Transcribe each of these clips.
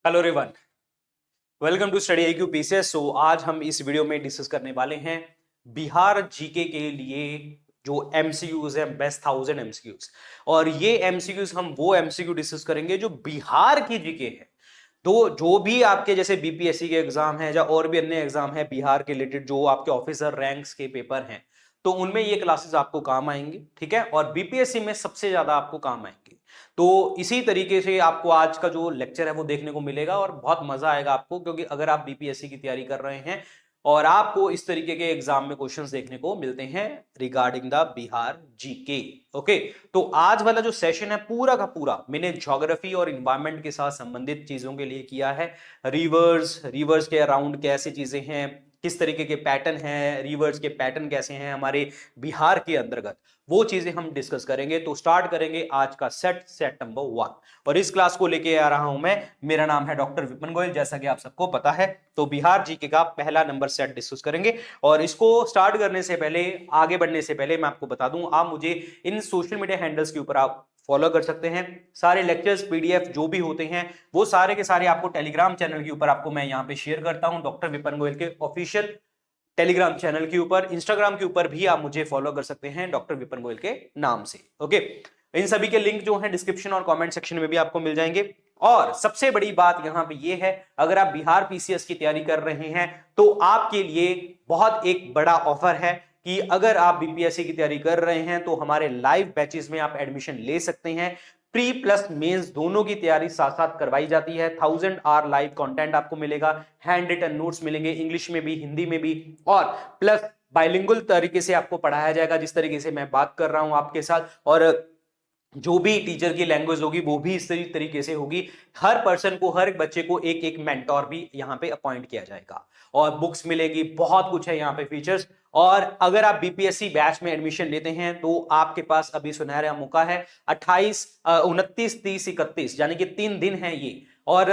Hello everyone, welcome to study IQ PCS. So आज हम इस वीडियो में डिस्कस करने वाले हैं बिहार जीके के लिए जो एमसीक्यूज हैं, बेस्ट 1000 एमसीक्यूज। और ये एमसीक्यूज हम वो एमसीक्यू डिस्कस करेंगे जो बिहार की जीके है। तो जो भी आपके जैसे बीपीएससी के एग्जाम है या और भी अन्य एग्जाम है बिहार के रिलेटेड, जो आपके ऑफिसर रैंक्स के पेपर हैं, तो उनमें ये क्लासेस आपको काम आएंगी। ठीक है, और बीपीएससी में सबसे ज्यादा आपको काम आएंगी। तो इसी तरीके से आपको आज का जो लेक्चर है वो देखने को मिलेगा और बहुत मजा आएगा आपको, क्योंकि अगर आप बीपीएससी की तैयारी कर रहे हैं और आपको इस तरीके के एग्जाम में क्वेश्चंस देखने को मिलते हैं regarding the Bihar GK. Okay, तो आज वाला जो सेशन है पूरा का पूरा मैंने ज्योग्राफी और इन्वायरमेंट के साथ संबंधित चीजों के लिए किया है। रिवर्स के अराउंड कैसे चीजें हैं, किस तरीके के पैटर्न हैं, रिवर्स के पैटर्न कैसे हैं हमारे बिहार के अंतर्गत, वो चीजें हम डिस्कस करेंगे। तो स्टार्ट करेंगे आज का सेट नंबर 1। और इस क्लास को लेके आ रहा हूं मैं, मेरा नाम है डॉक्टर विपिन गोयल, जैसा कि आप सबको पता है। तो बिहार जीके का पहला नंबर सेट डिस्कस करेंगे। और इसको स्टार्ट करने से पहले, आगे बढ़ने से पहले मैं आपको बता दूं, आप मुझे इन सोशल मीडिया हैंडल्स के ऊपर आप फॉलो कर सकते हैं। सारे लेक्चर्स पीडीएफ जो भी होते हैं वो सारे के सारे आपको टेलीग्राम चैनल के ऊपर आपको मैं यहाँ पे शेयर करता हूं, डॉक्टर विपिन गोयल के ऑफिशियल टेलीग्राम चैनल के ऊपर। इंस्टाग्राम के ऊपर भी आप मुझे फॉलो कर सकते हैं डॉक्टर विपिन गोयल के नाम से। ओके, इन सभी के लिंक जो है डिस्क्रिप्शन और कमेंट सेक्शन में भी आपको मिल जाएंगे। और सबसे बड़ी बात यहां पे ये है, अगर आप बिहार पीसीएस की तैयारी कर रहे हैं तो आपके लिए बहुत एक बड़ा ऑफर है कि अगर आप बीपीएससी की तैयारी कर रहे हैं तो हमारे लाइव बैचेस में आप एडमिशन ले सकते हैं। प्री प्लस मेंस दोनों की तैयारी साथ साथ करवाई जाती है। 1000 आवर लाइव कंटेंट आपको मिलेगा, हैंड रिटन नोट्स मिलेंगे इंग्लिश में भी, हिंदी में भी, और प्लस बाइलिंगुअल तरीके से आपको पढ़ाया जाएगा, जिस तरीके से मैं बात कर रहा हूं आपके साथ। और जो भी टीचर की लैंग्वेज होगी वो भी इस तरीके से होगी। हर पर्सन को, हर एक बच्चे को एक एक मेंटोर भी यहाँ पे अपॉइंट किया जाएगा, और बुक्स मिलेगी, बहुत कुछ है यहाँ पे फीचर्स। और अगर आप बीपीएससी बैच में एडमिशन लेते हैं तो आपके पास अभी सुनहरा मौका है। 28, 29, 30, 31 यानी कि 3 दिन है ये। और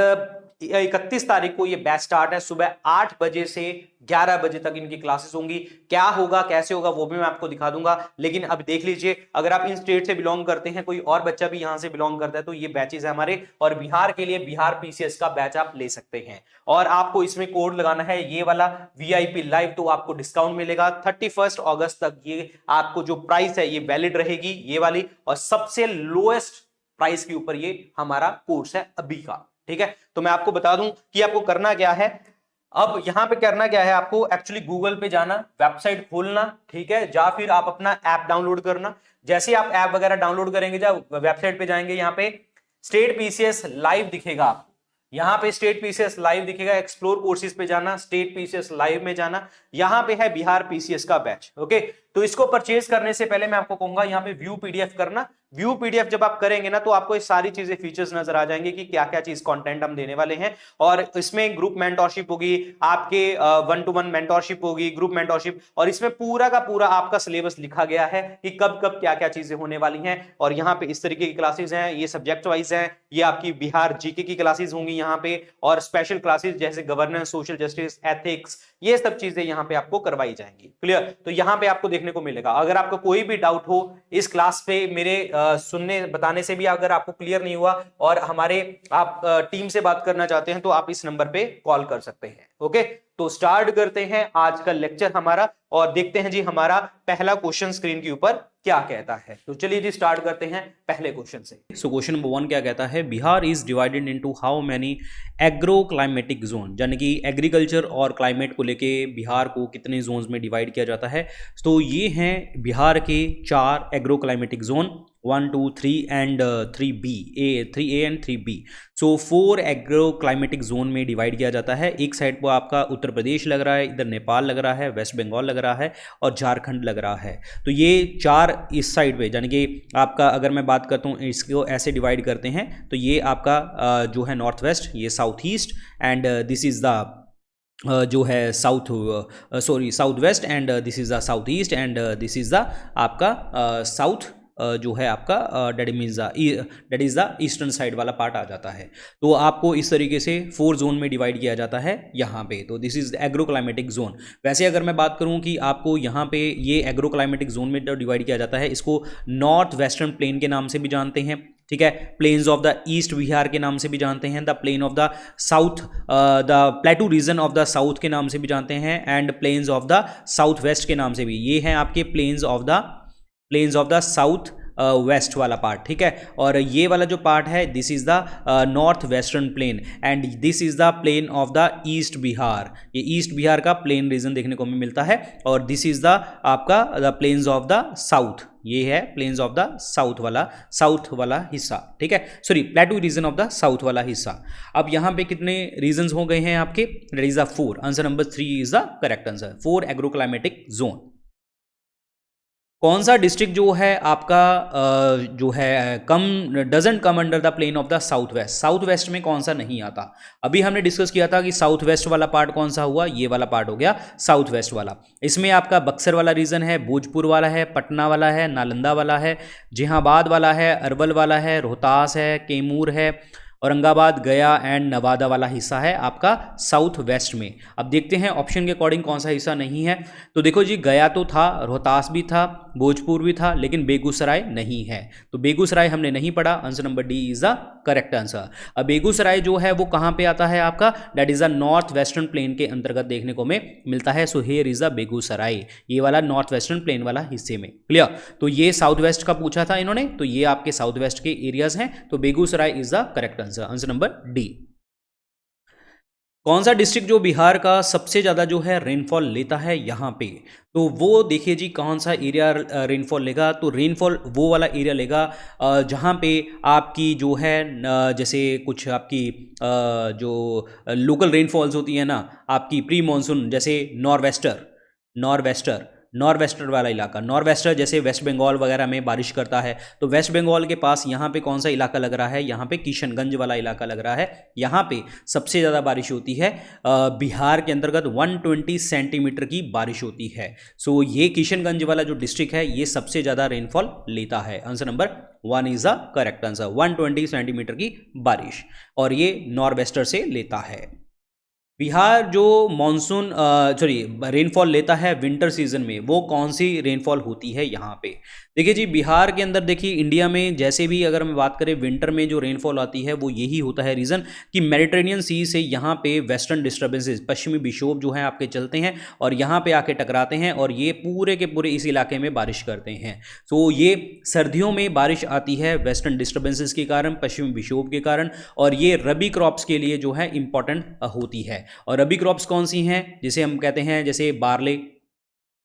31 तारीख को ये बैच स्टार्ट है। सुबह 8 बजे से 11 बजे तक इनकी क्लासेस होंगी। क्या होगा, कैसे होगा, वो भी मैं आपको दिखा दूंगा। लेकिन अब देख लीजिए, अगर आप इन स्टेट से बिलोंग करते हैं, कोई और बच्चा भी यहां से बिलोंग करता है, तो ये बैचेस है हमारे। और बिहार के लिए बिहार पीसीएस का बैच आप ले सकते हैं। और आपको इसमें कोड लगाना है ये वाला वीआईपी लाइव, तो आपको डिस्काउंट मिलेगा। 31 अगस्त तक ये आपको जो प्राइस है ये वैलिड रहेगी, ये वाली। और सबसे लोएस्ट प्राइस के ऊपर ये हमारा कोर्स है अभी का। ठीक है, तो मैं आपको बता दूं कि आपको करना क्या है। अब यहां पे करना क्या है, आपको एक्चुअली गूगल पे जाना, वेबसाइट खोलना, ठीक है, या फिर आप अपना ऐप डाउनलोड करना। जैसे आप ऐप वगैरह डाउनलोड करेंगे, जब वेबसाइट पे जाएंगे, यहाँ पे स्टेट पीसीएस लाइव दिखेगा आपको। यहाँ पे स्टेट पीसीएस लाइव दिखेगा, एक्सप्लोर कोर्सेज पे जाना, स्टेट पीसीएस लाइव में जाना, यहाँ पे है बिहार पीसीएस का बैच। ओके, तो इसको परचेज करने से पहले मैं आपको कहूंगा यहाँ पे व्यू पीडीएफ करना। व्यू पीडीएफ जब आप करेंगे ना, तो आपको ये सारी चीजें, फीचर्स नजर आ जाएंगे कि क्या क्या चीज कंटेंट हम देने वाले हैं। और इसमें ग्रुप मेंटोरशिप होगी, आपके 1-to-1 मेंटोरशिप होगी, ग्रुप मेंटोरशिप। और इसमें पूरा का पूरा आपका सिलेबस लिखा गया है कि कब कब क्या क्या चीजें होने वाली हैं। और यहाँ पे इस तरीके की क्लासेस हैं, ये सब्जेक्ट वाइज हैं, ये आपकी बिहार जीके की क्लासेस होंगी यहाँ पे। और स्पेशल क्लासेस जैसे गवर्नेंस, सोशल जस्टिस, एथिक्स, ये सब चीजें यहाँ पे आपको करवाई जाएंगी। क्लियर, तो यहाँ पे आपको देखने को मिलेगा। अगर आपको कोई भी डाउट हो इस क्लास पे, मेरे सुनने बताने से भी अगर आपको क्लियर नहीं हुआ और हमारे आप टीम से बात करना चाहते हैं, तो आप इस नंबर पे कॉल कर सकते हैं। ओके, तो स्टार्ट करते हैं आज का लेक्चर हमारा और देखते हैं जी हमारा पहला क्वेश्चन स्क्रीन के ऊपर क्या कहता है। तो चलिए जी स्टार्ट करते हैं पहले क्वेश्चन से। सो क्वेश्चन नंबर 1 क्या कहता है, Bihar is divided into how many agro climatic zone, यानी कि एग्रीकल्चर और क्लाइमेट को लेके बिहार को कितने जोन्स में डिवाइड किया जाता है। तो ये हैं बिहार के 4 agro climatic zone, 1, 2, 3 and 3B, 3A and 3B। So 4 agro climatic zone में डिवाइड किया जाता है। एक साइड पर आपका उत्तर प्रदेश लग रहा है, इधर नेपाल लग रहा है, वेस्ट बंगाल लग रहा है और झारखंड लग रहा है। तो ये 4 इस साइड पे, यानी कि आपका अगर मैं बात करता हूँ इसको ऐसे डिवाइड करते हैं, तो ये आपका जो है नॉर्थ वेस्ट, ये south east, and this is the जो है south west, and this is the south east, and this is the आपका साउथ जो है आपका that is the eastern side वाला पार्ट आ जाता है। तो आपको इस तरीके से 4 जोन में डिवाइड किया जाता है यहाँ पे। तो दिस इज एग्रोक्लाइमेटिक जोन। वैसे अगर मैं बात करूँ कि आपको यहाँ पे ये एग्रोक्लाइमेटिक जोन में डिवाइड किया जाता है, इसको नॉर्थ वेस्टर्न प्लेन के नाम से भी जानते हैं, ठीक है, plains of the east Bihar के नाम से भी जानते हैं, the plain of the south, the plateau region of the south के नाम से भी जानते हैं, and plains of the south west के नाम से भी। ये हैं आपके plains of the south west वाला पार्ट, ठीक है। और ये वाला जो पार्ट है, this is the north western plain, and this is the plain of the east Bihar. ये ईस्ट बिहार का प्लेन रीजन देखने को मिलता है। और दिस इज द आपका the plains of the south, ये है प्लेन्स ऑफ द साउथ वाला हिस्सा, ठीक है, sorry plateau region of the south वाला हिस्सा। अब यहाँ पे कितने रीजन्स हो गए हैं आपके? That is the 4। Answer number 3 is the correct answer, 4 agroclimatic zone. कौन सा डिस्ट्रिक्ट जो है आपका जो है doesn't come under the plain of the south west? South west में कौन सा नहीं आता? अभी हमने डिस्कस किया था कि साउथ वेस्ट वाला पार्ट कौन सा हुआ, ये वाला पार्ट हो गया साउथ वेस्ट वाला। इसमें आपका बक्सर वाला रीजन है, भोजपुर वाला है, पटना वाला है, नालंदा वाला है, जहांबाद वाला है, अरवल वाला है, रोहतास है, कैमूर है, औरंगाबाद, गया एंड नवादा वाला हिस्सा है आपका साउथ वेस्ट में। अब देखते हैं ऑप्शन के अकॉर्डिंग कौन सा हिस्सा नहीं है। तो देखो जी, गया तो था, रोहतास भी था, भोजपुर भी था, लेकिन बेगूसराय नहीं है। तो बेगूसराय हमने नहीं पढ़ा। Answer number D is the correct answer. अब बेगूसराय जो है वो कहाँ पे आता है आपका? That is the north western plain के अंतर्गत देखने को में मिलता है। So here is the Begusarai, ये वाला नॉर्थ वेस्टर्न प्लेन वाला हिस्से में। क्लियर? तो ये साउथ वेस्ट का पूछा था इन्होंने, तो ये आपके साउथ वेस्ट के एरियाज हैं। तो Begusarai is the correct answer, answer number D. कौन सा डिस्ट्रिक्ट जो बिहार का सबसे ज़्यादा जो है रेनफॉल लेता है यहाँ पे? तो वो देखिए जी, कौन सा एरिया रेनफॉल लेगा? तो रेनफॉल वो वाला एरिया लेगा जहाँ पे आपकी जो है जैसे कुछ आपकी जो लोकल रेनफॉल्स होती है ना आपकी प्री मानसून, जैसे नॉर्वेस्टर वाला इलाका। नॉर्वेस्टर जैसे वेस्ट बंगाल वगैरह में बारिश करता है, तो वेस्ट बंगाल के पास यहाँ पे कौन सा इलाका लग रहा है? यहाँ पे किशनगंज वाला इलाका लग रहा है। यहाँ पे सबसे ज़्यादा बारिश होती है। बिहार के अंतर्गत 120 सेंटीमीटर की बारिश होती है। सो ये किशनगंज वाला जो डिस्ट्रिक्ट है ये सबसे ज़्यादा रेनफॉल लेता है। Answer number 1 is the correct answer, 120 centimetre की बारिश, और ये नॉर्वेस्टर से लेता है। बिहार जो मानसून रेनफॉल लेता है विंटर सीजन में, वो कौन सी रेनफॉल होती है यहाँ पे? देखिए जी, बिहार के अंदर देखिए इंडिया में जैसे भी अगर हम बात करें विंटर में जो रेनफॉल आती है वो यही होता है रीज़न कि मेडिटेरेनियन सी से यहाँ पे वेस्टर्न डिस्टर्बेंसेस, पश्चिमी विक्षोभ जो है आपके चलते हैं और यहाँ पे आके टकराते हैं और ये पूरे के पूरे इस इलाके में बारिश करते हैं। तो ये सर्दियों में बारिश आती है वेस्टर्न डिस्टर्बेंसेस के कारण, पश्चिमी विक्षोभ के कारण, और ये रबी क्रॉप्स के लिए जो है इंपॉर्टेंट होती है। और रबी क्रॉप्स कौन सी हैं? जिसे हम कहते हैं जैसे बार्ले,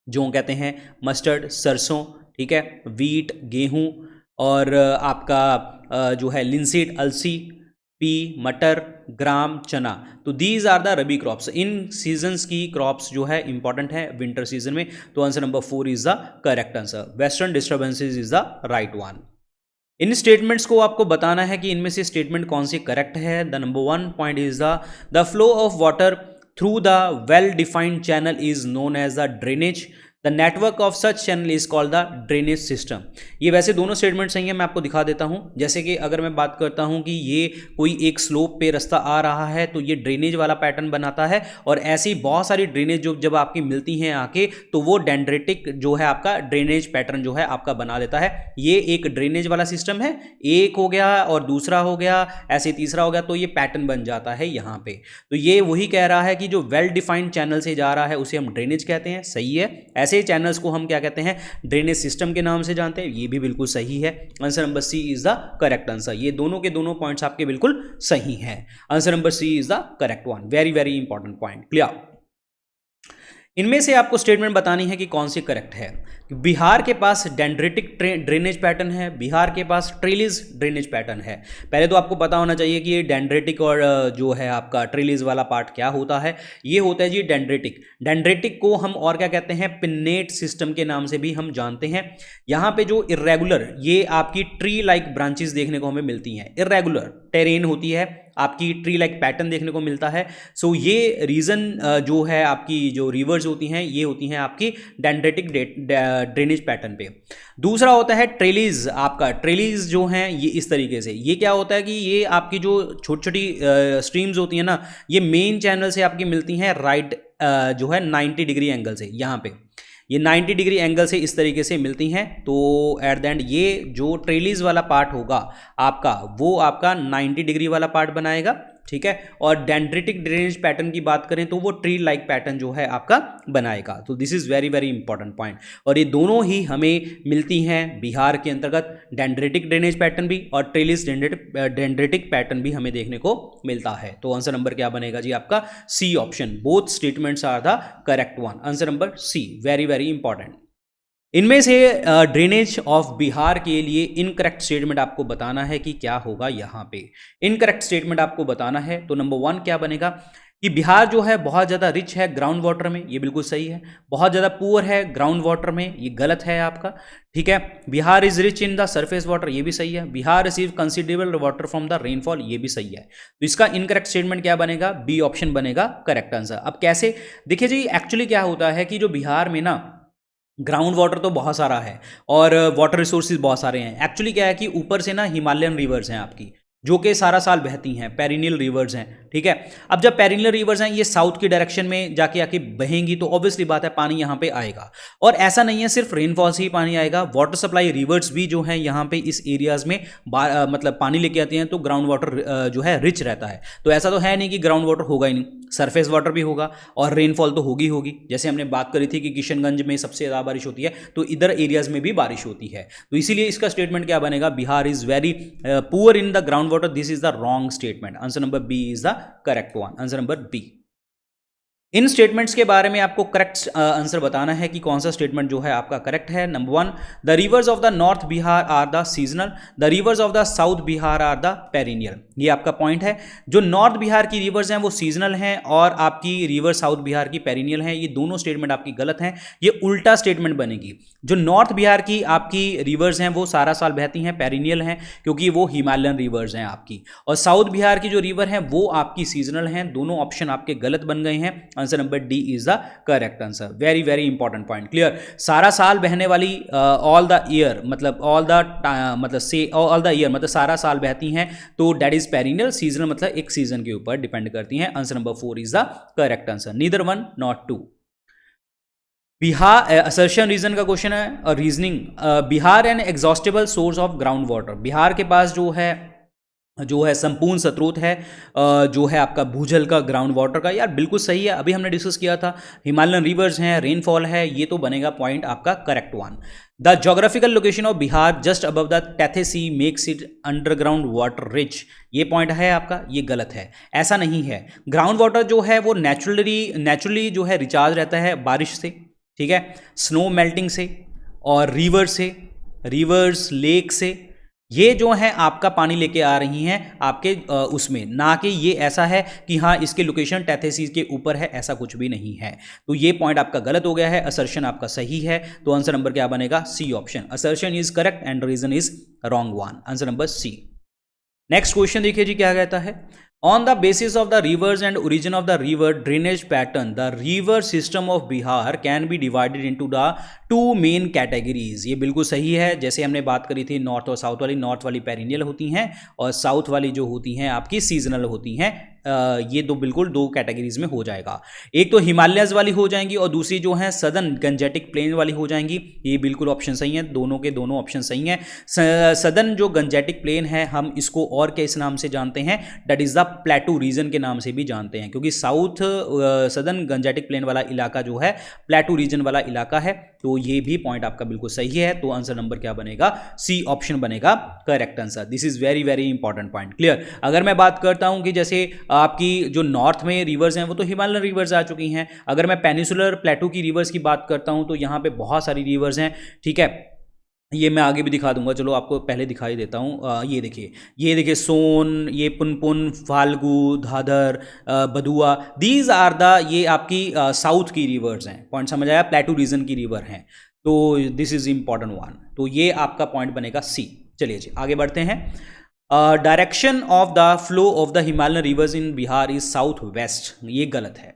जो कहते हैं मस्टर्ड, सरसों, ठीक है, वीट, गेहूं, और आपका जो है लिनसीड, अलसी, पी, मटर, ग्राम, चना। तो these are the rabi crops. इन सीजन्स की क्रॉप्स जो है इंपॉर्टेंट है विंटर सीजन में। तो answer number 4 is the correct answer, western disturbances is the right one. इन स्टेटमेंट्स को आपको बताना है कि इनमें से स्टेटमेंट कौन सी करेक्ट है। The number 1 point is the flow of water through the well defined channel is known as the drainage. The network of such channel is called the drainage system. ये वैसे दोनों स्टेटमेंट सही है, मैं आपको दिखा देता हूँ। जैसे कि अगर मैं बात करता हूँ कि ये कोई एक स्लोप पे रास्ता आ रहा है तो ये ड्रेनेज वाला पैटर्न बनाता है, और ऐसी बहुत सारी ड्रेनेज जो जब आपकी मिलती हैं आके तो वो डेंड्रेटिक जो है आपका ड्रेनेज पैटर्न जो है आपका बना देता है। ये एक ड्रेनेज वाला सिस्टम है, एक हो गया और दूसरा हो गया, ऐसे तीसरा हो गया, तो ये पैटर्न बन जाता है यहाँ पे। तो ये वही कह रहा है कि जो वेल डिफाइंड चैनल से जा रहा है उसे हम ड्रेनेज कहते हैं। सही है, ऐसे चैनल को हम क्या कहते हैं? ड्रेनेज सिस्टम के नाम से जानते हैं। ये भी बिल्कुल सही है। Answer number C is the correct answer. ये दोनों के दोनों पॉइंट्स आपके बिल्कुल सही हैं। Answer number C is the correct one. Very very important point. Clear? इनमें से आपको स्टेटमेंट बतानी है कि कौन सी करेक्ट है। बिहार के पास डेंड्रेटिक ड्रेनेज पैटर्न है, बिहार के पास ट्रेलिज ड्रेनेज पैटर्न है। पहले तो आपको पता होना चाहिए कि ये डेंड्रेटिक और जो है आपका ट्रेलिज वाला पार्ट क्या होता है। ये होता है जी डेंड्रेटिक। डेंड्रेटिक को हम और क्या कहते हैं? पिन्नेट सिस्टम के नाम से भी हम जानते हैं। यहाँ पे जो इर्रेगुलर, ये आपकी ट्री लाइक ब्रांचेस देखने को हमें मिलती हैं। इर्रेगुलर टेरेन होती है, आपकी ट्री लाइक पैटर्न देखने को मिलता है। सो ये रीजन जो है आपकी जो रिवर्स होती हैं ये होती हैं आपकी डेंड्रेटिक ड्रेनेज पैटर्न पे। दूसरा होता है ट्रेलीज, आपका ट्रेलीज जो हैं ये इस तरीके से, ये क्या होता है कि ये आपकी जो छोटी छोटी स्ट्रीम्स होती हैं ना, ये मेन चैनल से आपकी मिलती हैं राइट जो है 90 डिग्री एंगल से, यहाँ पे ये 90 डिग्री एंगल से इस तरीके से मिलती हैं। तो एट द एंड ये जो ट्रेलीज वाला पार्ट होगा आपका, वो आपका 90 डिग्री वाला पार्ट बनाएगा, ठीक है। और डेंड्रेटिक ड्रेनेज पैटर्न की बात करें तो वो ट्री लाइक पैटर्न जो है आपका बनाएगा। तो this is very very important point, और ये दोनों ही हमें मिलती हैं बिहार के अंतर्गत, डेंड्रेटिक ड्रेनेज पैटर्न भी और ट्रेलिस डेंड्रेटिक पैटर्न भी हमें देखने को मिलता है। तो आंसर नंबर क्या बनेगा जी आपका? C option, both statements are the correct one. Answer number C, very very important. इनमें से ड्रेनेज ऑफ बिहार के लिए इनकरेक्ट स्टेटमेंट आपको बताना है कि क्या होगा यहाँ पे। इनकरेक्ट स्टेटमेंट आपको बताना है तो नंबर 1 क्या बनेगा कि बिहार जो है बहुत ज़्यादा रिच है ग्राउंड वाटर में, ये बिल्कुल सही है। बहुत ज़्यादा पुअर है ग्राउंड वाटर में, ये गलत है आपका, ठीक है। Bihar is rich in the surface water, ये भी सही है। Bihar receive considerable water from the rainfall, ये भी सही है। तो इसका इनकरेक्ट स्टेटमेंट क्या बनेगा? बी ऑप्शन बनेगा करेक्ट आंसर। अब कैसे? देखिए जी, एक्चुअली क्या होता है कि जो बिहार में ना ग्राउंड वाटर तो बहुत सारा है और वाटर रिसोर्सेज बहुत सारे हैं। एक्चुअली क्या है कि ऊपर से ना हिमालयन रिवर्स हैं आपकी, जो कि सारा साल बहती हैं, पेरिनियल रिवर्स हैं, ठीक है। अब जब पेरिनियल रिवर्स हैं ये साउथ की डायरेक्शन में जाके आके बहेंगी तो ऑब्वियसली बात है पानी यहाँ पे आएगा। और ऐसा नहीं है सिर्फ रेनफॉल से ही पानी आएगा, वाटर सप्लाई रिवर्स भी जो है यहाँ पे इस एरियाज में मतलब पानी लेके आते हैं, तो ग्राउंड वाटर जो है रिच रहता है। तो ऐसा तो है नहीं कि ग्राउंड वाटर होगा ही नहीं, सरफेस वाटर भी होगा और रेनफॉल तो होगी होगी। जैसे हमने बात करी थी कि किशनगंज में सबसे ज़्यादा बारिश होती है, तो इधर एरियाज में भी बारिश होती है। तो इसीलिए इसका स्टेटमेंट क्या बनेगा? Bihar is very poor in the ground water, this is the wrong statement. Answer number B is the correct one. Answer number B. इन स्टेटमेंट्स के बारे में आपको करेक्ट आंसर बताना है कि कौन सा स्टेटमेंट जो है आपका करेक्ट है। Number 1, the rivers of the north Bihar are the seasonal, the rivers of the south Bihar are the perennial. ये आपका पॉइंट है। जो नॉर्थ बिहार की रिवर्स हैं वो सीजनल हैं और आपकी रिवर साउथ बिहार की पेरिनियल हैं। ये दोनों स्टेटमेंट आपकी गलत हैं, ये उल्टा स्टेटमेंट बनेगी। जो नॉर्थ बिहार की आपकी रिवर्स हैं वो सारा साल बहती हैं, पेरिनियल हैं, क्योंकि वो हिमालयन रिवर्स हैं आपकी। और साउथ बिहार की जो रिवर हैं वो आपकी सीजनल हैं। दोनों ऑप्शन आपके गलत बन गए हैं। Answer number D is the correct answer. Very very important point, clear. सारा साल बहने वाली ऑल द ईयर मतलब ऑल द ईयर मतलब सारा साल बहती हैं, तो दैट इज पेरिनियल। सीजनल मतलब एक सीजन के ऊपर डिपेंड करती हैं। Answer number 4 is the correct answer, neither 1 not 2। Bihar assertion reason का क्वेश्चन है और reasoning. Bihar an exhaustible source of ground water, Bihar के पास जो है संपूर्ण स्रोत है जो है आपका भूजल का, ग्राउंड वाटर का। यार बिल्कुल सही है, अभी हमने डिस्कस किया था, हिमालयन रिवर्स हैं, रेनफॉल है, ये तो बनेगा पॉइंट आपका correct one. The geographical location of Bihar just above the Tethys sea makes it underground water rich, ये पॉइंट है आपका, ये गलत है। ऐसा नहीं है, ग्राउंड वाटर जो है वो नेचुरली जो है रिचार्ज रहता है बारिश से, ठीक है, स्नो मेल्टिंग से और रिवर्स लेक से। ये जो है आपका पानी लेके आ रही हैं आपके उसमें, ना कि ये ऐसा है कि हाँ इसके लोकेशन टेथेसीज के ऊपर है, ऐसा कुछ भी नहीं है। तो ये पॉइंट आपका गलत हो गया है, असर्शन आपका सही है। तो आंसर नंबर क्या बनेगा? C option, assertion is correct and reason is wrong one. Answer number C. Next question देखिए जी क्या कहता है। On the basis of the rivers and origin of the river drainage pattern, the river system of Bihar can be divided into the two main categories। ये बिल्कुल सही है। जैसे हमने बात करी थी नॉर्थ और साउथ वाली, नॉर्थ वाली पेरिनियल होती हैं और साउथ वाली जो होती हैं आपकी सीजनल होती हैं। ये दो बिल्कुल दो कैटेगरीज में हो जाएगा। एक तो हिमालयस वाली हो जाएंगी और दूसरी जो है सदर्न गंजेटिक प्लेन वाली हो जाएंगी। ये बिल्कुल ऑप्शन सही है, दोनों के दोनों ऑप्शन सही हैं। सदर्न जो गंजेटिक प्लेन है हम इसको और किस नाम से जानते हैं? That is the plateau region के नाम से भी जानते हैं, क्योंकि साउथ सदर्न गंजेटिक प्लेन वाला इलाका जो है प्लेटू रीजन वाला इलाका है। तो ये भी पॉइंट आपका बिल्कुल सही है। तो आंसर नंबर क्या बनेगा? सी ऑप्शन बनेगा correct answer. This is very very important point, clear. अगर मैं बात करता हूं कि जैसे आपकी जो नॉर्थ में रिवर्स हैं वो तो हिमालयन रिवर्स आ चुकी हैं। अगर मैं पेनिसुलर प्लेटू की रिवर्स की बात करता हूं तो यहाँ पे बहुत सारी रिवर्स हैं, ठीक है। ये मैं आगे भी दिखा दूंगा, चलो आपको पहले दिखाई देता हूँ। ये देखिए सोन, ये Punpun, Phalgu, Dhadhar, Badua, these are the ये आपकी साउथ की रिवर्स हैं। पॉइंट समझ आया? प्लेटू रीजन की रिवर हैं। तो दिस इज इंपॉर्टेंट वन। तो ये आपका पॉइंट बनेगा सी। चलिए जी आगे बढ़ते हैं। Direction of the flow of the Himalayan reverse in Bihar is south west, ये गलत है।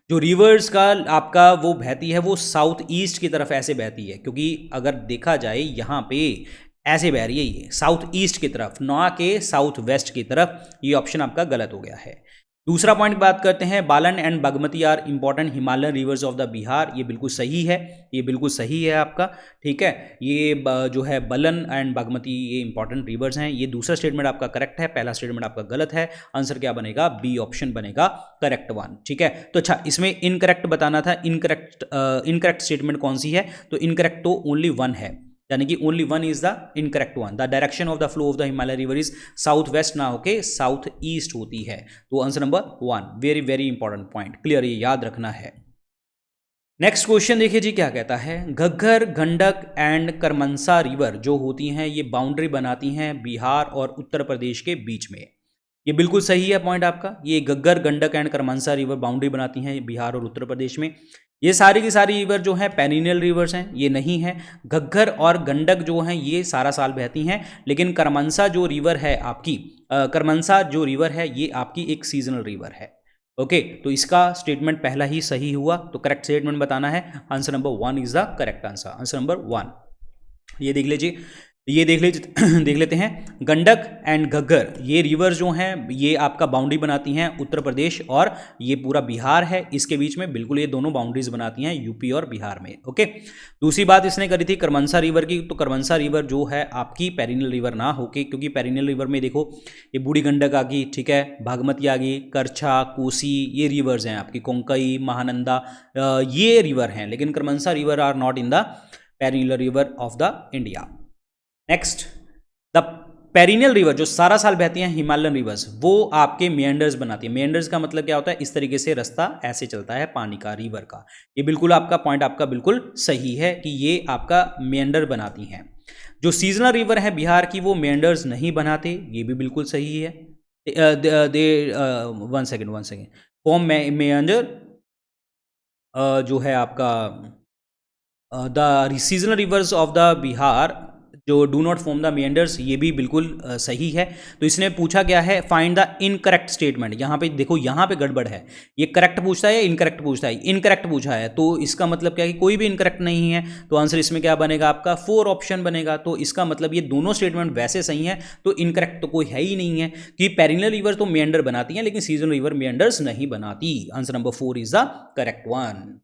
जो रिवर्स का आपका वो बहती है वो साउथ ईस्ट की तरफ ऐसे बहती है, क्योंकि अगर देखा जाए यहाँ पे ऐसे बह रही है ये साउथ ईस्ट की तरफ, ना के साउथ वेस्ट की तरफ। ये ऑप्शन आपका गलत हो गया है। दूसरा पॉइंट बात करते हैं, Balan and Bagmati are important Himalayan rivers of the Bihar, ये बिल्कुल सही है, ये बिल्कुल सही है आपका, ठीक है। ये जो है बलन एंड बागमती ये इंपॉर्टेंट रिवर्स हैं। ये दूसरा स्टेटमेंट आपका करेक्ट है, पहला स्टेटमेंट आपका गलत है। आंसर क्या बनेगा? बी ऑप्शन बनेगा करेक्ट वन, ठीक है। तो अच्छा, इसमें इनकरेक्ट बताना था, इनकरेक्ट स्टेटमेंट कौन सी है? तो इनकरेक्ट तो ओनली वन है, यानी कि only one is the incorrect one. The direction of the flow of the Himalaya river is south west ना होके साउथ ईस्ट होती है। तो answer number one, very very important point, clear, ये याद रखना है। नेक्स्ट क्वेश्चन देखिए जी, क्या कहता है, घग्गर, गंडक एंड करमनसा रिवर जो होती हैं ये बाउंड्री बनाती हैं बिहार और उत्तर प्रदेश के बीच में। ये बिल्कुल सही है पॉइंट आपका। ये Ghaggar, Gandak and Karmanasa river boundary बनाती हैं बिहार और उत्तर प्रदेश में। ये सारी की सारी रिवर जो हैं पेरिनियल रिवर्स हैं, ये नहीं है। घग्गर और गंडक जो हैं ये सारा साल बहती हैं, लेकिन करमनसा जो रिवर है आपकी, करमनसा जो रिवर है ये आपकी एक सीजनल रिवर है। ओके, तो इसका स्टेटमेंट पहला ही सही हुआ, तो करेक्ट स्टेटमेंट बताना है। Answer number one is the correct answer, answer number one. ये देख लीजिए, ये देख लेते हैं, गंडक एंड घग्गर ये रिवर जो हैं ये आपका बाउंड्री बनाती हैं उत्तर प्रदेश और ये पूरा बिहार है, इसके बीच में बिल्कुल ये दोनों बाउंड्रीज बनाती हैं यूपी और बिहार में। ओके, दूसरी बात इसने करी थी करमनसा रिवर की, तो करमनसा रिवर जो है आपकी पेरिनियल रिवर ना होके, क्योंकि पेरिनियल रिवर में देखो ये बूढ़ी गंडक आ गई, ठीक है, बागमती आ गई, करछा, कोसी, ये रिवर्स हैं आपकी, कोंकई, महानंदा, ये रिवर हैं, लेकिन Karmanasa river are not in the perennial river of the India. Next, the perennial river जो सारा साल बहती हैं हिमालयन रिवर्स, वो आपके मेंडर्स बनाती है। मेंडर्स का मतलब क्या होता है? इस तरीके से रास्ता ऐसे चलता है पानी का, रिवर का। ये बिल्कुल आपका पॉइंट आपका बिल्कुल सही है कि ये आपका मेंडर बनाती हैं। जो सीजनल रिवर है बिहार की वो मेंडर्स नहीं बनाते, ये भी बिल्कुल सही है। They one second form meander जो है आपका the seasonal rivers of the Bihar जो do not form the meanders, ये भी बिल्कुल सही है। तो इसने पूछा क्या है? Find the incorrect statement. यहाँ पे देखो, यहाँ पे गड़बड़ है, ये करेक्ट पूछता है या इनकरेक्ट पूछता है? इनकरेक्ट पूछा है, तो इसका मतलब क्या है कि कोई भी इनकरेक्ट नहीं है, तो आंसर इसमें क्या बनेगा आपका? 4 ऑप्शन बनेगा। तो इसका मतलब ये दोनों स्टेटमेंट वैसे सही हैं, तो इनकरेक्ट तो कोई है ही नहीं है कि पेरिनियल रिवर तो मेंडर बनाती हैं लेकिन सीजनल रिवर मेंडर्स नहीं बनाती। Answer number 4 is the correct one.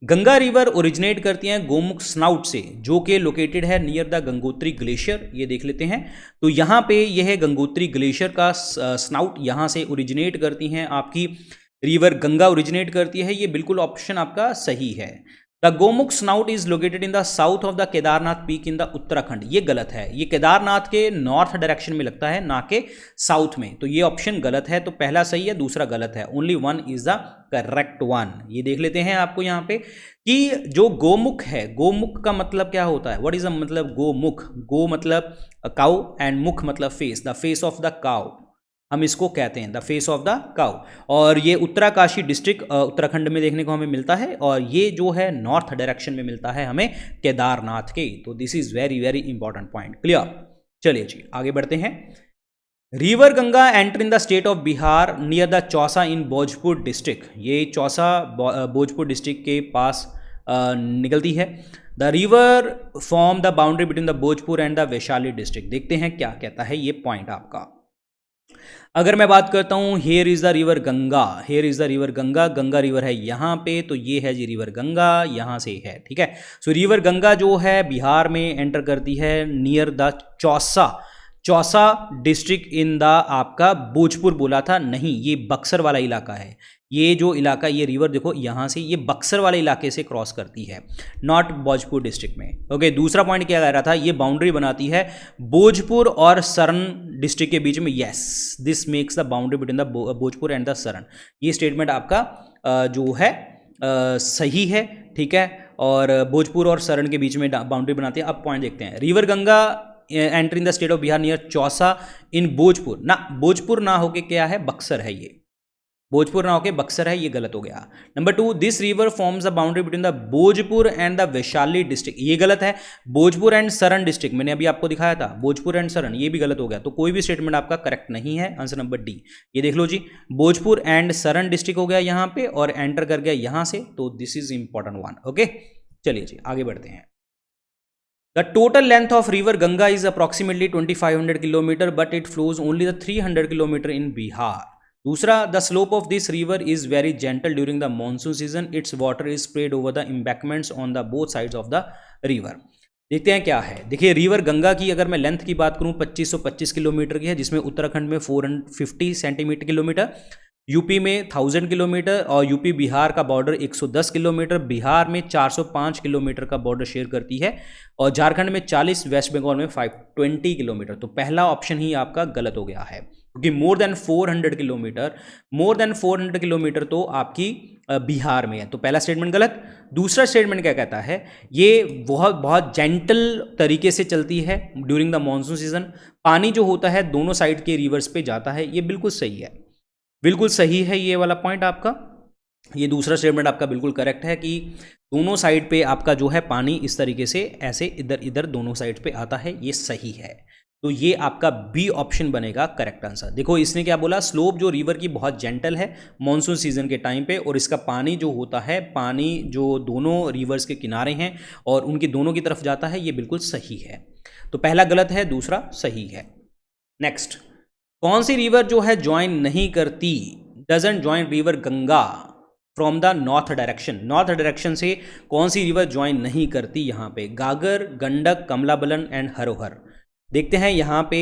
Ganga river originate करती हैं गोमुख स्नाउट से, जो कि लोकेटेड है नियर द गंगोत्री ग्लेशियर। ये देख लेते हैं, तो यहाँ पे यह गंगोत्री ग्लेशियर का स्नाउट यहाँ से ओरिजिनेट करती हैं आपकी रिवर गंगा ओरिजिनेट करती है। ये बिल्कुल ऑप्शन आपका सही है। The Gomukh snout is located in the south of the Kedarnath peak in the Uttarakhand. ये गलत है, ये केदारनाथ के नॉर्थ डायरेक्शन में लगता है, ना के साउथ में। तो ये ऑप्शन गलत है, तो पहला सही है, दूसरा गलत है। Only one is the correct one. ये देख लेते हैं आपको यहाँ पे कि जो गोमुख है, गोमुख का मतलब क्या होता है? व्हाट इज द मतलब गोमुख? गो मतलब काउ एंड मुख मतलब face, the face of the cow हम इसको कहते हैं, the face of the cow. और ये उत्तराकाशी डिस्ट्रिक्ट उत्तराखंड में देखने को हमें मिलता है, और ये जो है नॉर्थ डायरेक्शन में मिलता है हमें केदारनाथ के। तो this is very very important point, clear. चलिए जी आगे बढ़ते हैं। River Ganga enter in the state of Bihar near the Chausa in Bhojpur district. ये चौसा भोजपुर डिस्ट्रिक्ट के पास निकलती है। The river form the boundary between the Bhojpur and the Vaishali district. देखते हैं क्या कहता है ये पॉइंट आपका। अगर मैं बात करता हूँ, here is the river Ganga, here is the river Ganga, Ganga river है यहाँ पे, तो ये है जी रिवर गंगा, यहाँ से है, ठीक है। सो रिवर गंगा जो है बिहार में एंटर करती है near the Chausa district in the आपका भोजपुर बोला था, नहीं ये बक्सर वाला इलाका है। ये जो इलाका, ये रिवर देखो यहाँ से ये बक्सर वाले इलाके से क्रॉस करती है, नॉट भोजपुर डिस्ट्रिक्ट में। ओके, दूसरा पॉइंट क्या कह रहा था? ये बाउंड्री बनाती है भोजपुर और सरन डिस्ट्रिक्ट के बीच में। Yes, this makes the boundary between the Bhojpur and the Saran. ये स्टेटमेंट आपका जो है सही है, ठीक है, और भोजपुर और सरन के बीच में बाउंड्री बनाती है। अब पॉइंट देखते हैं। River Ganga entering the state of Bihar near Chausa in Bhojpur, ना भोजपुर ना होके क्या है? बक्सर है ये। भोजपुर ना होके बक्सर है, ये गलत हो गया। Number 2, this river forms the boundary between the Bhojpur and the Vaishali district, ये गलत है। भोजपुर एंड सरन डिस्ट्रिक्ट मैंने अभी आपको दिखाया था, भोजपुर एंड सरन, ये भी गलत हो गया। तो कोई भी स्टेटमेंट आपका करेक्ट नहीं है, आंसर नंबर डी। ये देख लो जी, भोजपुर एंड सरन डिस्ट्रिक्ट हो गया यहाँ पे और एंटर कर गया यहाँ से, तो this is important one. Okay, चलिए जी आगे बढ़ते हैं। The total length of river Ganga is approximately 2500 km, but it flows only the 300 km in Bihar. दूसरा, the slope of this river is very gentle during the monsoon season. Its water is spread over the embankments on the both sides of the river. देखते हैं क्या है। देखिए, river Ganga की अगर मैं length की बात करूं 2525 किलोमीटर की है, जिसमें उत्तराखंड में 450 सेंटीमीटर किलोमीटर, यूपी में 1000 किलोमीटर और यूपी बिहार का बॉर्डर 110 किलोमीटर, बिहार में 405 किलोमीटर का बॉर्डर शेयर करती है और झारखंड में 40, वेस्ट बंगाल में 520 किलोमीटर। तो पहला ऑप्शन ही आपका गलत हो गया है, क्योंकि मोर देन 400 किलोमीटर तो आपकी बिहार में है। तो पहला स्टेटमेंट गलत। दूसरा स्टेटमेंट क्या कहता है, ये बहुत जेंटल तरीके से चलती है ड्यूरिंग द मानसून सीजन, पानी जो होता है दोनों साइड के रिवर्स पे जाता है, ये बिल्कुल सही है, बिल्कुल सही है ये वाला पॉइंट आपका। ये दूसरा स्टेटमेंट आपका बिल्कुल करेक्ट है कि दोनों साइड पे आपका जो है पानी इस तरीके से ऐसे इधर इधर दोनों साइड पे आता है, ये सही है। तो ये आपका बी ऑप्शन बनेगा करेक्ट आंसर। देखो इसने क्या बोला, स्लोप जो रिवर की बहुत जेंटल है मॉनसून सीजन के टाइम पे, और इसका पानी जो होता है, पानी जो दोनों रिवर्स के किनारे हैं और उनकी दोनों की तरफ जाता है, ये बिल्कुल सही है। तो पहला गलत है, दूसरा सही है। नेक्स्ट, कौन सी रिवर जो है ज्वाइन नहीं करती, doesn't join river Ganga from the north direction. North direction से कौन सी रिवर ज्वाइन नहीं करती यहाँ पे, गागर, गंडक, कमलाबलन एंड हरोहर। देखते हैं यहाँ पे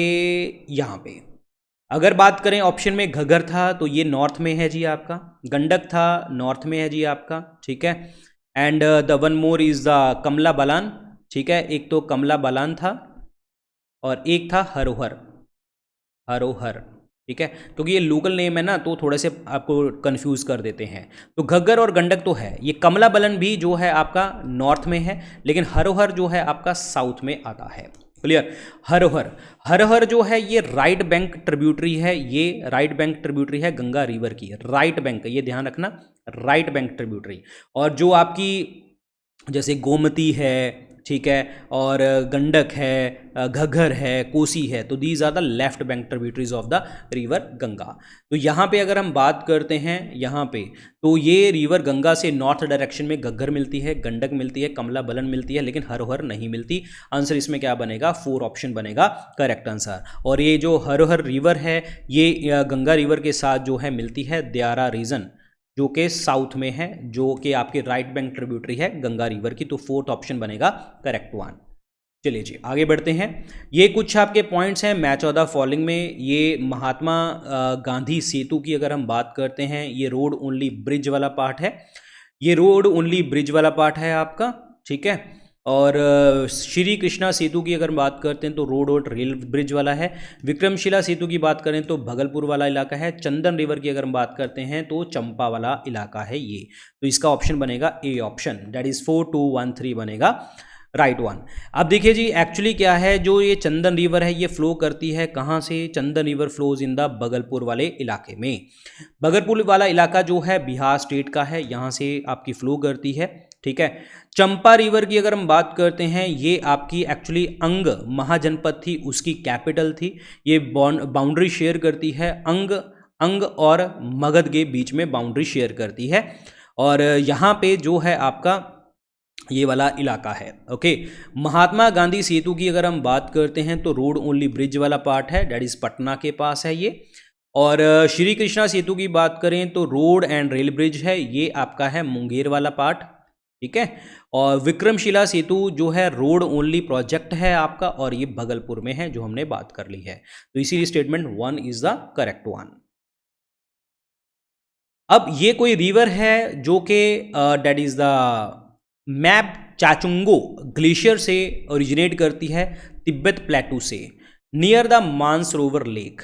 अगर बात करें ऑप्शन में घग्गर था तो ये नॉर्थ में है जी आपका, गंडक था नॉर्थ में है जी आपका, ठीक है, and the one more is the Kamla Balan, ठीक है, एक तो कमला बलान था और एक था हरोहर, ठीक है, क्योंकि ये लोकल नेम है ना तो थोड़े से आपको कंफ्यूज कर देते हैं। तो घग्गर और गंडक तो है, ये कमला बलन भी जो है आपका नॉर्थ में है, लेकिन हरोहर जो है आपका साउथ में आता है। क्लियर। हरोहर जो है ये राइट बैंक ट्रिब्यूटरी है, ये राइट बैंक ट्रिब्यूटरी है गंगा रिवर की, राइट बैंक, ये ध्यान रखना, राइट बैंक ट्रिब्यूटरी। और जो आपकी जैसे गोमती है, ठीक है, और गंडक है, घग्गर है, कोसी है, तो these are the left bank tributaries of the river Ganga. तो यहाँ पे अगर हम बात करते हैं यहाँ पे, तो ये रिवर गंगा से नॉर्थ डायरेक्शन में घग्गर मिलती है, गंडक मिलती है, कमला बलन मिलती है, लेकिन हरोहर नहीं मिलती। आंसर इसमें क्या बनेगा, 4 ऑप्शन बनेगा करेक्ट आंसर। और ये जो हरोहर रिवर है ये गंगा रिवर के साथ जो है मिलती है द्यारा रीजन, जो कि साउथ में है, जो कि आपके राइट बैंक ट्रिब्यूटरी है गंगा रिवर की। तो 4th ऑप्शन बनेगा करेक्ट वन। चलिए जी आगे बढ़ते हैं। ये कुछ आपके पॉइंट्स हैं मैच ऑफ द फॉलोइंग में। ये महात्मा गांधी सेतु की अगर हम बात करते हैं, ये रोड ओनली ब्रिज वाला पार्ट है, ये रोड ओनली ब्रिज वाला पार्ट है आपका, ठीक है। और श्री कृष्णा सेतु की अगर बात करते हैं तो रोड और रेल ब्रिज वाला है। विक्रमशिला सेतु की बात करें तो भगलपुर वाला इलाका है। चंदन रिवर की अगर हम बात करते हैं तो चंपा वाला इलाका है ये। तो इसका ऑप्शन बनेगा ए ऑप्शन, दैट इज 4213 बनेगा राइट वन। अब देखिए जी एक्चुअली क्या है, जो ये चंदन रिवर है ये फ्लो करती है कहाँ से, चंदन river flows in the Bhagalpur वाले इलाके में। बगलपुर वाला इलाका जो है बिहार स्टेट का है, यहाँ से आपकी फ्लो करती है, ठीक है। चंपा रिवर की अगर हम बात करते हैं, ये आपकी एक्चुअली अंग महाजनपद थी, उसकी कैपिटल थी। ये बाउंड्री शेयर करती है, अंग और मगध के बीच में बाउंड्री शेयर करती है। और यहाँ पे जो है आपका ये वाला इलाका है, ओके। महात्मा गांधी सेतु की अगर हम बात करते हैं तो रोड ओनली ब्रिज वाला पार्ट है, डेट इज पटना के पास है ये। और श्री कृष्णा सेतु की बात करें तो रोड एंड रेल ब्रिज है, ये आपका है मुंगेर वाला पार्ट, ठीक है। और विक्रमशिला सेतु जो है रोड ओनली प्रोजेक्ट है आपका, और ये भगलपुर में है जो हमने बात कर ली है। तो इसीलिए statement 1 is the correct one. अब ये कोई रिवर है जो कि that is the Mapchachungo glacier से ओरिजिनेट करती है, तिब्बत प्लेटू से, near the Mansarovar lake.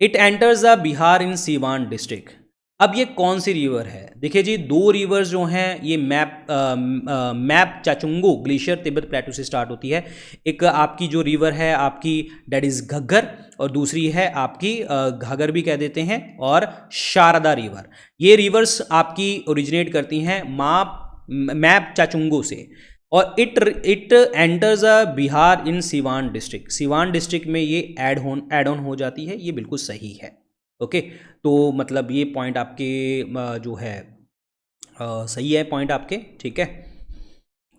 It enters the Bihar in Siwan district. अब ये कौन सी रिवर है? देखिए जी, दो रिवर्स जो हैं ये मैप चाचुंगो ग्लेशियर तिब्बत प्लेटू से स्टार्ट होती है। एक आपकी जो रिवर है आपकी डेट इज घग्गर, और दूसरी है आपकी घाघर भी कह देते हैं, और शारदा रिवर। ये रिवर्स आपकी ओरिजिनेट करती हैं मैप चाचुंगो से, और it enters a Bihar in Siwan district. Siwan district में ये ऐड ऑन हो जाती है। ये बिल्कुल सही है। ओके, तो मतलब ये पॉइंट आपके जो है सही है पॉइंट आपके, ठीक है।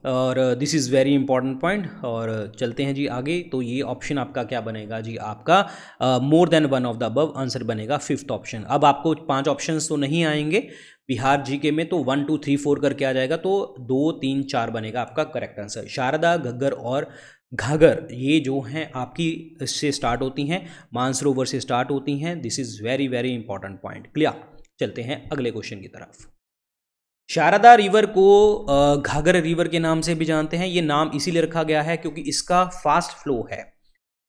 और this is very important point. और चलते हैं जी आगे। तो ये ऑप्शन आपका क्या बनेगा जी? आपका more than one of the above answer बनेगा फिफ्थ ऑप्शन। अब आपको 5 ऑप्शंस तो नहीं आएंगे बिहार जीके में, तो 1 2 3 4 करके आ जाएगा, तो 2 3 4 बनेगा आपका करेक्ट आंसर। शारदा, घग्गर और घाघर ये जो हैं आपकी इससे स्टार्ट होती हैं, मानसरोवर से स्टार्ट होती हैं। This is very very important point. Clear? चलते हैं अगले क्वेश्चन की तरफ। शारदा रिवर को घाघर रिवर के नाम से भी जानते हैं। ये नाम इसीलिए रखा गया है क्योंकि इसका फास्ट फ्लो है।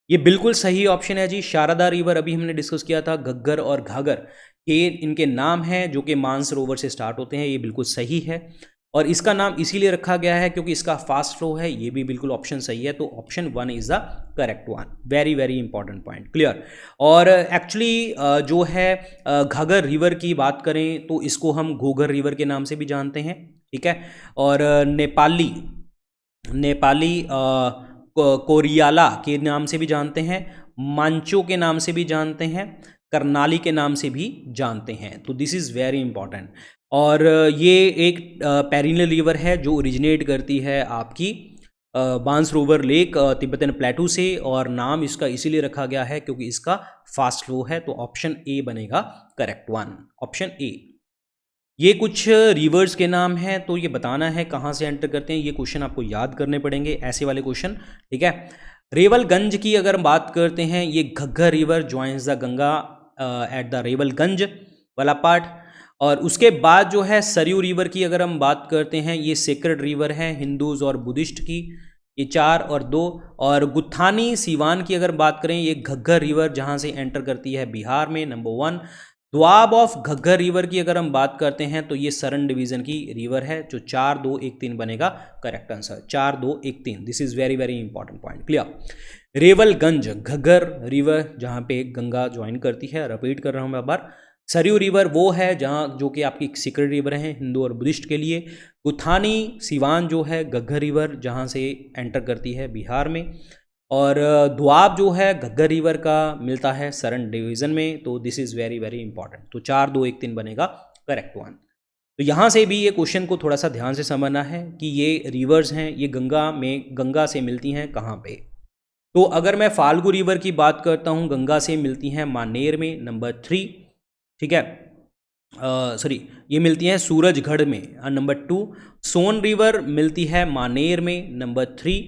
ये बिल्कुल सही ऑप्शन है जी। शारदा रिवर अभी हमने डिस्कस किया था, घग्गर और घाघर ये इनके नाम हैं जो कि मानसरोवर से स्टार्ट होते हैं। ये बिल्कुल सही है, और इसका नाम इसीलिए रखा गया है क्योंकि इसका फास्ट फ्लो है। ये भी बिल्कुल ऑप्शन सही है, तो option 1 is the correct one. Very very important point. Clear? और एक्चुअली जो है घाघर रिवर की बात करें तो इसको हम घोघर रिवर के नाम से भी जानते हैं, ठीक है। और नेपाली कोरियाला के नाम से भी जानते हैं, मांचो के नाम से भी जानते हैं, करनाली के नाम से भी जानते हैं। तो दिस इज़ वेरी इंपॉर्टेंट। और ये एक पेरिनल रिवर है जो ओरिजिनेट करती है आपकी बांसरोवर लेक तिब्बतन प्लेटू से, और नाम इसका इसीलिए रखा गया है क्योंकि इसका फास्ट फ्लो है। तो ऑप्शन ए बनेगा करेक्ट वन, ऑप्शन ए। ये कुछ रिवर्स के नाम हैं, तो ये बताना है कहाँ से एंटर करते हैं। ये क्वेश्चन आपको याद करने पड़ेंगे, ऐसे वाले क्वेश्चन, ठीक है। रेवलगंज की अगर बात करते हैं, ये Ghaggar river joins the Ganga at the Revelganj वाला पार्ट। और उसके बाद जो है सरयू रिवर की अगर हम बात करते हैं, ये सेक्रेड रिवर है हिंदूज और बुद्धिस्ट की। ये 4 और 2। और गुत्थानी सीवान की अगर बात करें, ये घग्गर रिवर जहाँ से एंटर करती है बिहार में, नंबर 1। द्वाब ऑफ घग्गर रिवर की अगर हम बात करते हैं तो ये सरन डिवीजन की रिवर है, जो 4 2 1 3 बनेगा correct answer. 4 2 1 3, this is very very important point. Clear? Revelganj Ghaggar river जहाँ पे गंगा ज्वाइन करती है, रिपीट कर रहा हूँ मैं बार। सरयू रिवर वो है जहाँ जो कि आपकी सीक्रेट रिवर है हिंदू और बुद्धिस्ट के लिए। गुथानी सिवान जो है घग्गर रिवर जहाँ से एंटर करती है बिहार में। और द्वाब जो है घग्गर रिवर का मिलता है सरन डिवीजन में। तो this is very very important. तो 4 2 1 3 बनेगा करेक्ट वन। तो यहाँ से भी ये क्वेश्चन को थोड़ा सा ध्यान से समझना है कि ये रिवर्स हैं, ये गंगा से मिलती हैं कहाँ पे। तो अगर मैं फाल्गु रिवर की बात करता हूँ, गंगा से मिलती हैं मानेर में, नंबर 3, ठीक है। सॉरी, ये मिलती हैं सूरजगढ़ में, नंबर 2। सोन रिवर मिलती है मानेर में, नंबर 3।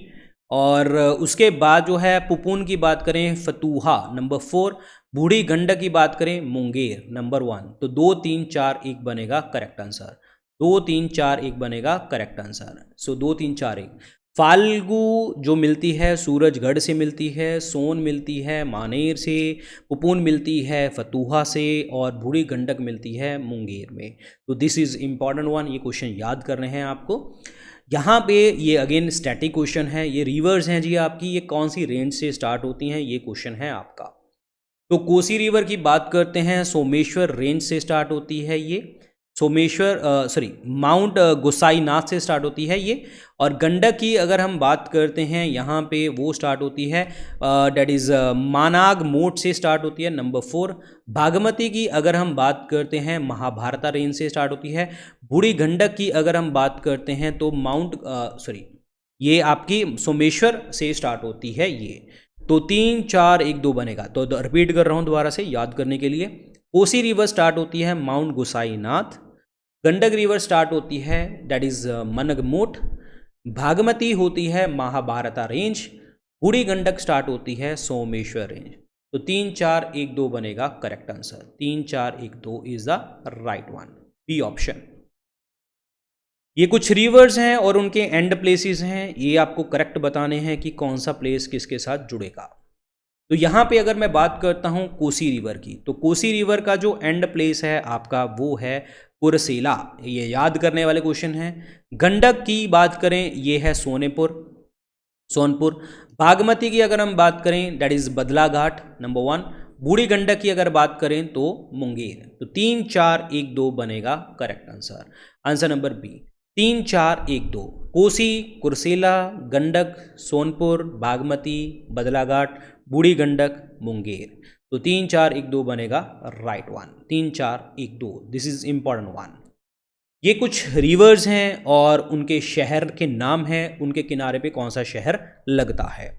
और उसके बाद जो है पुपुन की बात करें, फतूहा, नंबर 4। बूढ़ी गंडक की बात करें, मुंगेर, नंबर 1। तो 2 3 4 1 बनेगा करेक्ट आंसर। 2 3 4 1 बनेगा करेक्ट आंसर। सो 2 3 4 1। फाल्गु जो मिलती है सूरजगढ़ से मिलती है, सोन मिलती है मानेर से, पुपुन मिलती है फतूहा से, और बूढ़ी गंडक मिलती है मुंगेर में। तो दिस इज़ इम्पॉर्टेंट वन। ये क्वेश्चन याद करने हैं आपको। यहाँ पे ये अगेन स्टैटिक क्वेश्चन है। ये रिवर्स हैं जी आपकी, ये कौन सी रेंज से स्टार्ट होती हैं, ये क्वेश्चन है आपका। तो कोसी रिवर की बात करते हैं, सोमेश्वर रेंज से स्टार्ट होती है ये। माउंट गोसाईनाथ से स्टार्ट होती है ये। और गंडक की अगर हम बात करते हैं, यहाँ पे वो स्टार्ट होती है डेट इज़ मानाग मोट से स्टार्ट होती है, नंबर 4। बागमती की अगर हम बात करते हैं, महाभारता रेंज से स्टार्ट होती है। बूढ़ी गंडक की अगर हम बात करते हैं तो ये आपकी सोमेश्वर से स्टार्ट होती है ये। तो 3 4 1 2 बनेगा। तो रिपीट कर रहा हूँ दोबारा से याद करने के लिए। कोसी रिवर स्टार्ट होती है माउंट गोसाईनाथ। गंडक रिवर स्टार्ट होती है डेट इज़ मनगमोट। बागमती होती है महाभारता रेंज। बूढ़ी गंडक स्टार्ट होती है सोमेश्वर रेंज। तो 3 4 1 2 बनेगा correct answer. 3 4 1 2 is the right one, B option. ये कुछ रिवर्स हैं और उनके एंड प्लेसेस हैं, ये आपको करेक्ट बताने हैं कि कौन सा प्लेस किसके साथ जुड़ेगा। तो यहाँ पे अगर मैं बात करता हूँ कोसी रिवर की, तो कोसी रिवर का जो एंड प्लेस है आपका वो है कुर्सेला, ये याद करने वाले क्वेश्चन हैं। गंडक की बात करें ये है सोनपुर। बागमती की अगर हम बात करें दैट इज बदलाघाट नंबर 1। बूढ़ी गंडक की अगर बात करें तो मुंगेर। तो 3 4 1 2 बनेगा correct answer. Answer number B 3 4 1 2। Kosi, Kursela, Gandak, Sonpur, Bagmati, Badlaghat, Burhi Gandak, Munger. तो 3 4 1 2 बनेगा right one. 3 4 1 2 this is important one. ये कुछ रिवर्स हैं और उनके शहर के नाम हैं, उनके किनारे पे कौन सा शहर लगता है।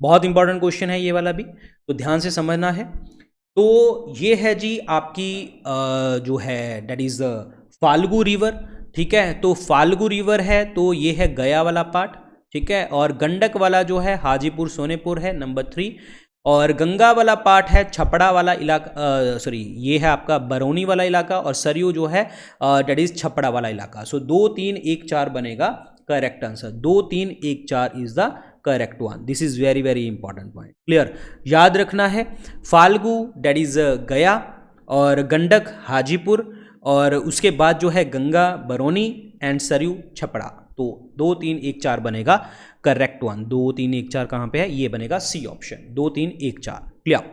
बहुत इंपॉर्टेंट क्वेश्चन है ये वाला भी, तो ध्यान से समझना है। तो ये है जी आपकी जो है दैट इज फाल्गु रिवर, ठीक है। तो फाल्गु रिवर है तो ये है गया वाला पार्ट, ठीक है। और गंडक वाला जो है हाजीपुर सोनेपुर है नंबर 3। और गंगा वाला पार्ट है छपड़ा वाला इलाका, सॉरी ये है आपका बरौनी वाला इलाका। और सरयू जो है डेट इज छपड़ा वाला इलाका। सो 2 3 1 4 बनेगा correct answer. 2 3 1 4 is the correct one. This is very very important point, clear. याद रखना है फाल्गु डेट इज गया, और गंडक हाजीपुर, और उसके बाद जो है गंगा बरौनी एंड सरयू छपड़ा। तो 2 3 1 4 बनेगा करेक्ट वन। 2 3 1 4 कहां पे है, ये बनेगा C option. 2 3 1 4 clear.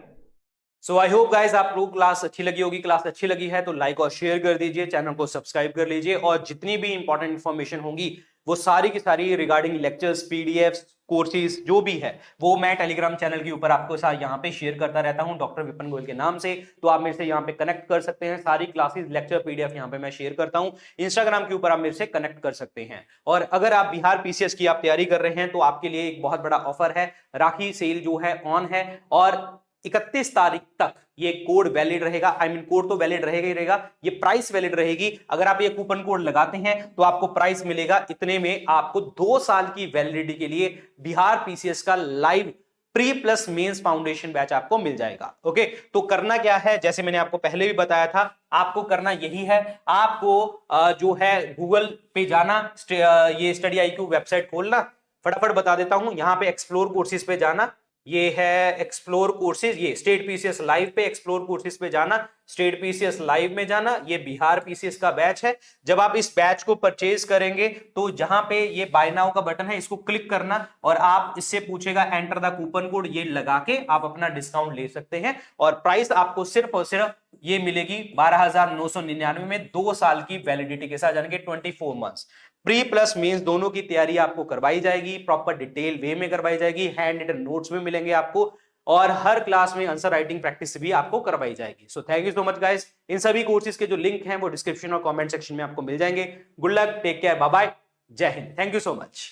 So I hope guys आप लोग क्लास अच्छी लगी होगी। क्लास अच्छी लगी है तो लाइक और शेयर कर दीजिए, चैनल को सब्सक्राइब कर लीजिए, और जितनी भी इंपॉर्टेंट इंफॉर्मेशन होंगी वो सारी की सारी रिगार्डिंग लेक्चर्स, पीडीएफ्स, कोर्सेज जो भी है वो मैं टेलीग्राम चैनल के ऊपर आपको यहाँ पे शेयर करता रहता हूं डॉक्टर विपिन गोयल के नाम से। तो आप मेरे से यहाँ पे कनेक्ट कर सकते हैं, सारी क्लासेस, लेक्चर, पीडीएफ यहाँ पे मैं शेयर करता हूं। इंस्टाग्राम के ऊपर आप मेरे से कनेक्ट कर सकते हैं। और अगर आप बिहार पीसीएस की आप तैयारी कर रहे हैं तो आपके लिए एक बहुत बड़ा ऑफर है, राखी सेल जो है ऑन है, और 31 तारीख तक ये कोड वैलिड रहेगा। आई मीन कोड तो वैलिड रहेगा ही रहेगा, ये प्राइस वैलिड रहेगी। अगर आप ये कूपन कोड लगाते हैं तो आपको प्राइस मिलेगा इतने में, आपको 2 साल की वैलिडिटी के लिए बिहार पीसीएस का live pre plus mains foundation batch आपको मिल जाएगा। ओके, तो करना क्या है, जैसे मैंने आपको पहले भी बताया था, आपको करना यही है, आपको जो है गूगल पे जाना, ये स्टडी आईक्यू वेबसाइट खोलना। फटाफट बता देता हूं, यहां पे एक्सप्लोर कोर्सेज पे जाना, ये है एक्सप्लोर कोर्सेज, ये स्टेट पीसीएस लाइव पे एक्सप्लोर कोर्सेज पे जाना, स्टेट पीसीएस लाइव में जाना, ये बिहार पीसीएस का बैच है। जब आप इस बैच को परचेज करेंगे तो जहां पे ये बाय नाउ का बटन है इसको क्लिक करना, और आप इससे पूछेगा एंटर द कूपन कोड, ये लगा के आप अपना डिस्काउंट ले सकते हैं। और प्राइस आपको सिर्फ और सिर्फ ये मिलेगी 12,999 में, 2 साल की वैलिडिटी के साथ, यानी कि 24 मंथ्स। प्री प्लस मेंस दोनों की तैयारी आपको करवाई जाएगी, प्रॉपर डिटेल वे में करवाई जाएगी, हैंड रिटन नोट्स में मिलेंगे आपको, और हर क्लास में आंसर राइटिंग प्रैक्टिस भी आपको करवाई जाएगी। So thank you so much guys. इन सभी कोर्सेज के जो लिंक हैं वो डिस्क्रिप्शन और कमेंट सेक्शन में आपको मिल जाएंगे। Good luck, take care, bye bye, Jai Hind, thank you so much.